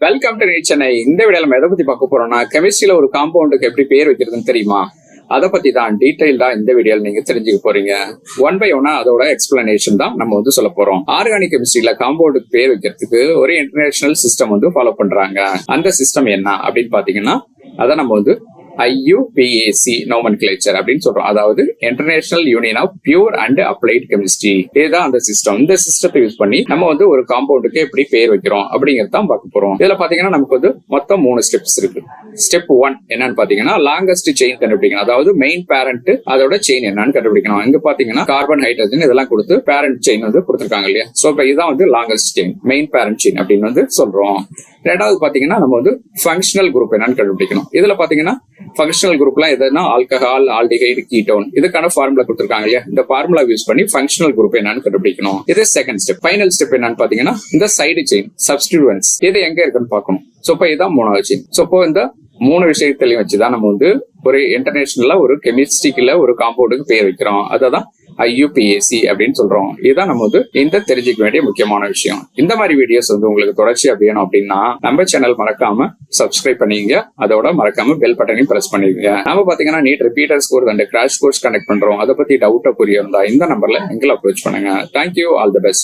Welcome to NEET Chennai. இந்த வீடியோல நம்ம எதை பத்தி பார்க்க போறோம்னா, கெமிஸ்ட்ரியில ஒரு காம்பவுண்டுக்கு எப்படி பேர் வைக்கிறதுன்னு தெரியுமா? அதை பத்தி தான் டீடைல்டா இந்த வீடியோல நீங்க தெரிஞ்சுக்க போறீங்க. ஒன் பை ஒன்னா அதோட எக்ஸ்பிளனேஷன் தான் நம்ம சொல்ல போறோம். ஆர்கானிக் கெமிஸ்ட்ரியில காம்பவுண்டுக்கு பேர் வைக்கிறதுக்கு ஒரு இன்டர்நேஷனல் சிஸ்டம் ஃபாலோ பண்றாங்க. அந்த சிஸ்டம் என்ன அப்படின்னு பாத்தீங்கன்னா, அதை நம்ம IUPAC nomenclature அப்படின்னு சொல்றோம். அதாவது international union of pure and applied chemistry. இதுதான் அந்த சிஸ்டம். இந்த சிஸ்டத்தை யூஸ் பண்ணி நம்ம ஒரு காம்பவுண்டுக்கு எப்படி பேர் வைக்கிறோம் அப்படிங்கறதான் பார்க்க போறோம். இதுல பாத்தீங்கன்னா நமக்கு மொத்தம் 3 ஸ்டெப்ஸ் இருக்கு. ஸ்டெப் 1 என்னன்னு பாத்தீங்கன்னா, லாங்கஸ்ட் செயின் கண்டுபிடிக்கணும். அதாவது மெயின் பேரண்ட் அதோட செயின் என்னன்னு கண்டுபிடிக்கணும். இங்க பாத்தீங்கன்னா கார்பன், ஹைட்ரஜன் இதெல்லாம் கொடுத்து பேரண்ட் செயின் கொடுத்திருக்காங்க இல்லையா? சோ இப்ப இதுதான் longest chain, main parent chain அப்படின்னு சொல்றோம். ரெண்டாவது பாத்தீங்கன்னா நம்ம ஃபங்க்ஷனல் குரூப் என்னன்னு கண்டுபிடிக்கணும். இதுல பாத்தீங்கன்னா ஃபங்க்ஷனல் குரூப்லாம் எதுனா ஆல்கஹால், ஆல்டிஹைடு, கீட்டோன் இதுக்கான ஃபார்முலா கொடுத்திருக்காங்க இல்லையா? இந்த ஃபார்முலா யூஸ் பண்ணி ஃபங்க்ஷனல் குரூப் என்னன்னு கண்டுபிடிக்கணும். இது செகண்ட் ஸ்டெப். ஃபைனல் ஸ்டெப் என்னன்னு பாத்தீங்கன்னா, இந்த சைடு செயின் சப்ஸ்டிட்யூவன்ஸ் இது எங்க இருக்குன்னு பார்க்கணும். சோ இப்போ இதுதான் 3வது செயின். சோ இப்போ இந்த 3 விஷயத்திலையும் வச்சுதான் நம்ம ஒரு இன்டர்நேஷனலா ஒரு கெமிஸ்ட்ரிக்குல ஒரு காம்பவுண்டுக்கு பேர் வைக்கிறோம். அதான் IUPAC அப்படின்னு சொல்றோம். இதுதான் நம்ம இந்த தெரிஞ்சுக்க வேண்டிய முக்கியமான விஷயம். இந்த மாதிரி வீடியோஸ் உங்களுக்கு தொடர்ச்சியா வேணும் அப்படின்னா நம்ம சேனல் மறக்காம சப்ஸ்கிரைப் பண்ணிங்க. அதோட மறக்காம பெல் பட்டனையும் பிரஸ் பண்ணிருங்க. நம்ம பாத்தீங்கன்னா NEET repeaters course and crash course connect பண்றோம். அதை பத்தி டவுட்டா புரிய இருந்தா இந்த நம்பர்ல எங்களை அப்ரோச் பண்ணுங்க. தேங்க்யூ. All the best.